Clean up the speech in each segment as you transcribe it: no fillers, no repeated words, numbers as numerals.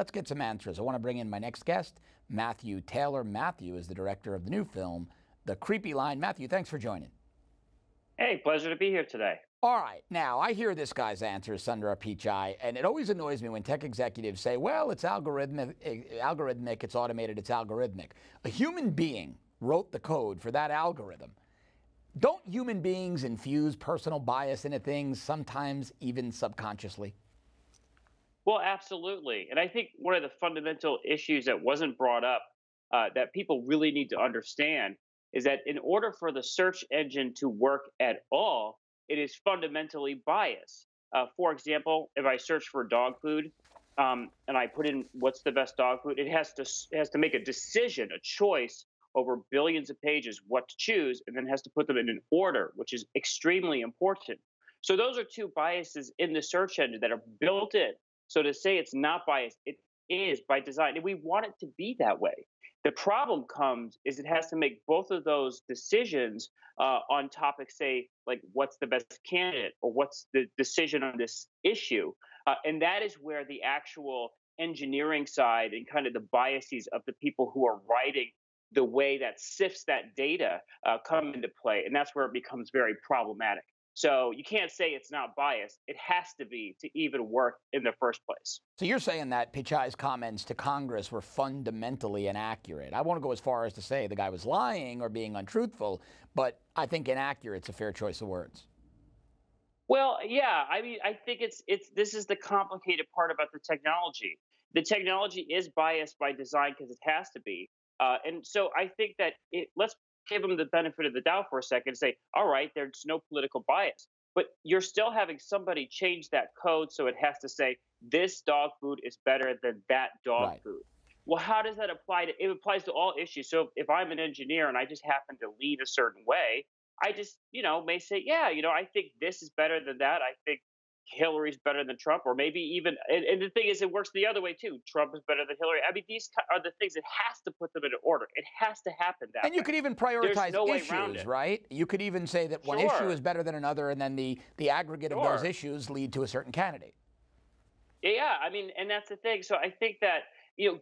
let's get some answers. I want to bring in my next guest, Matthew Taylor. Matthew is the director of the new film, The Creepy Line. Matthew, thanks for joining. Hey, pleasure to be here today. All right, now I hear this guy's answers under a PICHAI, and it always annoys me when tech executives say, well, it's algorithmic, it's automated, it's algorithmic. A human being wrote the code for that algorithm. Don't human beings infuse personal bias into things, sometimes even subconsciously? Well, absolutely. And I think one of the fundamental issues that wasn't brought up that people really need to understand is that in order for the search engine to work at all, it is fundamentally biased. For example, if I search for dog food and I put in what's the best dog food, it has to make a decision, a choice over billions of pages what to choose, and then has to put them in an order, which is extremely important. So those are two biases in the search engine that are built in. So to say it's not biased, it is by design, and we want it to be that way. The problem comes is it has to make both of those decisions on topics, say, like what's the best candidate or what's the decision on this issue. And that is where the actual engineering side and kind of the biases of the people who are writing the way that sifts that data come into play. And that's where it becomes very problematic. So you can't say it's not biased. It has to be to even work in the first place. So you're saying that PICHAI's comments to Congress were fundamentally inaccurate. I won't go as far as to say the guy was lying or being untruthful, but I think inaccurate's a fair choice of words. Well, yeah, I mean, I think this is the complicated part about the technology. The technology is biased by design because it has to be. And so I think that let's give them the benefit of the doubt for a second and say, all right, there's no political bias. But you're still having somebody change that code so it has to say this dog food is better than that dog food. Well, how does that apply to? It applies to all issues. So if I'm an engineer and I just happen to lean a certain way, I just, may say, yeah, I think this is better than that. I think Hillary's better than Trump, or maybe even, and the thing is, it works the other way too. Trump is better than Hillary. I mean, these are the things. It has to put them in order. It has to happen that way. And you could even prioritize no issues, right? You could even say that one issue is better than another, and then the aggregate of those issues lead to a certain candidate. Yeah, I mean, and that's the thing. So I think that,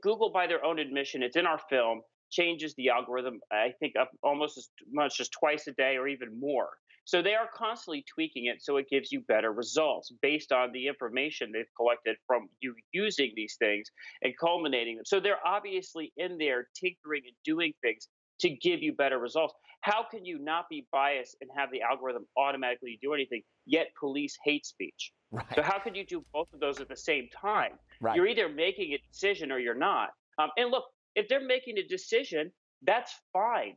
Google, by their own admission, it's in our film, changes the algorithm, I think, up almost as much as twice a day or even more. So they are constantly tweaking it so it gives you better results based on the information they've collected from you using these things and culminating them. So they're obviously in there tinkering and doing things to give you better results. How can you not be biased and have the algorithm automatically do anything, yet police hate speech? Right. So how could you do both of those at the same time? Right. You're either making a decision or you're not. And look, if they're making a decision, that's fine.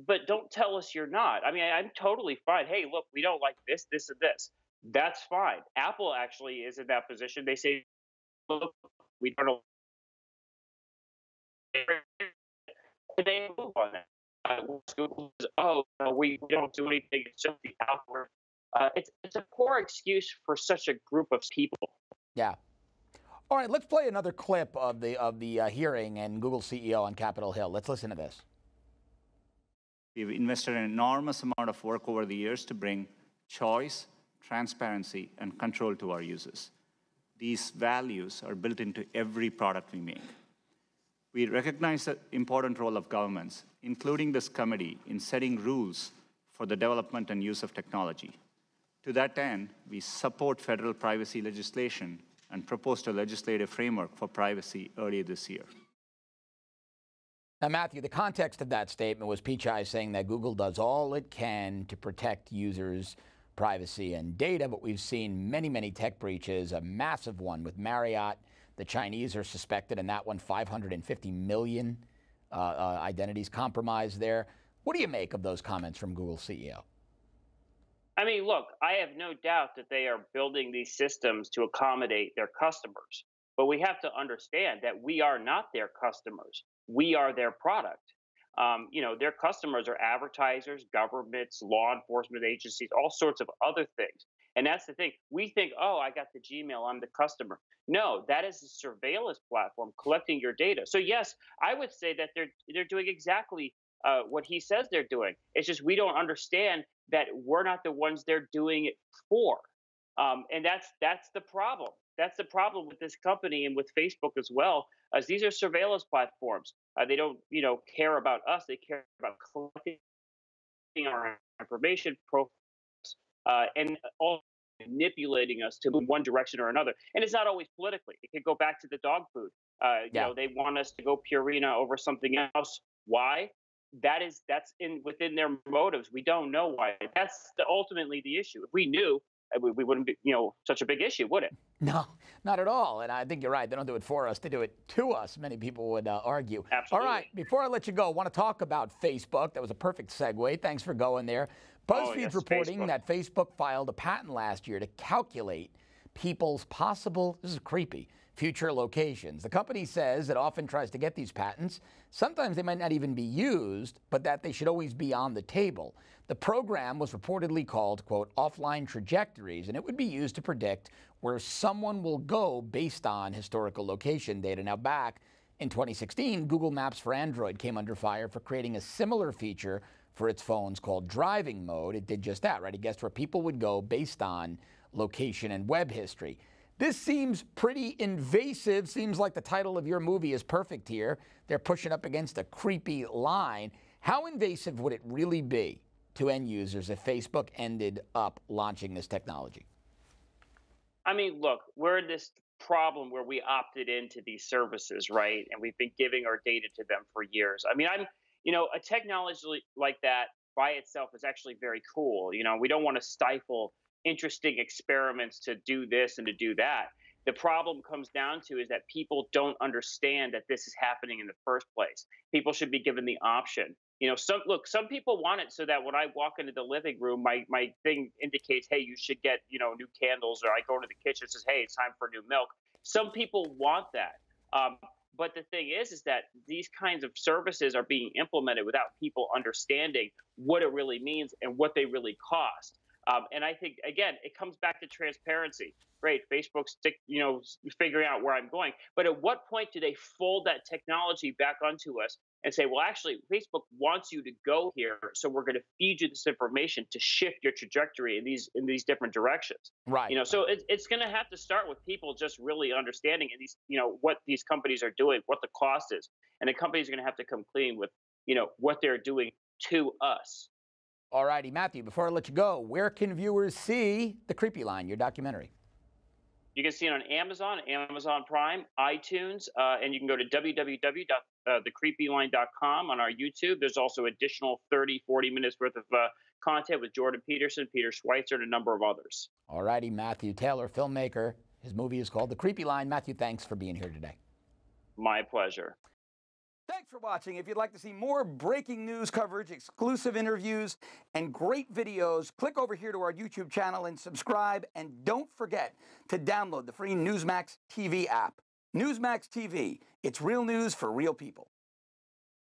But don't tell us you're not. I mean, I'm totally fine. Hey, look, we don't like this, this, and this. That's fine. Apple actually is in that position. They say, look, we don't know. And they move on that. Google says, oh, no, we don't do anything. It's just the algorithm. It's a poor excuse for such a group of people. Yeah. All right, let's play another clip of the hearing and Google CEO on Capitol Hill. Let's listen to this. We've invested an enormous amount of work over the years to bring choice, transparency, and control to our users. These values are built into every product we make. We recognize the important role of governments, including this committee, in setting rules for the development and use of technology. To that end, we support federal privacy legislation and proposed a legislative framework for privacy earlier this year. Now, Matthew, the context of that statement was PICHAI saying that Google does all it can to protect users' privacy and data, but we've seen many, many tech breaches, a massive one with Marriott. The Chinese are suspected in that one, 550 million identities compromised there. What do you make of those comments from Google CEO? I mean, look, I have no doubt that they are building these systems to accommodate their customers. But we have to understand that we are not their customers. We are their product. Their customers are advertisers, governments, law enforcement agencies, all sorts of other things. And that's the thing. We think, oh, I got the Gmail, I'm the customer. No, that is a surveillance platform collecting your data. So yes, I would say that they're doing exactly what he says they're doing. It's just we don't understand that we're not the ones they're doing it for. And that's the problem. that's the problem with this company and with Facebook as well, as these are surveillance platforms. They don't, care about us. They care about collecting our information, and all manipulating us to move one direction or another. And it's not always politically. It could go back to the dog food. Yeah. They want us to go Purina over something else. Why? That's within their motives. We don't know why. That's ultimately the issue. If we knew, we wouldn't be, such a big issue, would it? No, not at all. And I think you're right. They don't do it for us. They do it to us, many people would argue. Absolutely. All right, before I let you go, I want to talk about Facebook. That was a perfect segue. Thanks for going there. BuzzFeed's yes, reporting Facebook. that Facebook filed a patent last year to calculate people's possible, this is creepy, future locations. The company says it often tries to get these patents. Sometimes they might not even be used, but that they should always be on the table. The program was reportedly called, quote, offline trajectories, and it would be used to predict where someone will go based on historical location data. Now, back in 2016, Google Maps for Android came under fire for creating a similar feature for its phones called driving mode. It did just that, right? It guessed where people would go based on location and web history. This seems pretty invasive. Seems like the title of your movie is perfect here. They're pushing up against a creepy line. How invasive would it really be to end users if Facebook ended up launching this technology? I mean, look, we're in this problem where we opted into these services, right? And we've been giving our data to them for years. I mean, a technology like that by itself is actually very cool. We don't want to stifle interesting experiments to do this and to do that. The problem comes down to is that people don't understand that this is happening in the first place. People should be given the option. Some people want it so that when I walk into the living room, my thing indicates, hey, you should get, new candles, or I go to the kitchen and says, hey, it's time for new milk. Some people want that. But the thing is that these kinds of services are being implemented without people understanding what it really means and what they really cost. And I think, again, it comes back to transparency. Great, Facebook's figuring out where I'm going. But at what point do they fold that technology back onto us and say, well, actually, Facebook wants you to go here, so we're going to feed you this information to shift your trajectory in these different directions. Right. So it's going to have to start with people just really understanding what these companies are doing, what the cost is, and the companies are going to have to come clean with what they're doing to us. All righty, Matthew, before I let you go, where can viewers see The Creepy Line, your documentary? You can see it on Amazon, Amazon Prime, iTunes, and you can go to www.thecreepyline.com on our YouTube. There's also additional 30, 40 minutes worth of content with Jordan Peterson, Peter Schweitzer, and a number of others. All righty, Matthew Taylor, filmmaker. His movie is called The Creepy Line. Matthew, thanks for being here today. My pleasure. Thanks for watching. If you'd like to see more breaking news coverage, exclusive interviews, and great videos, click over here to our YouTube channel and subscribe. And don't forget to download the free Newsmax TV app. Newsmax TV, it's real news for real people.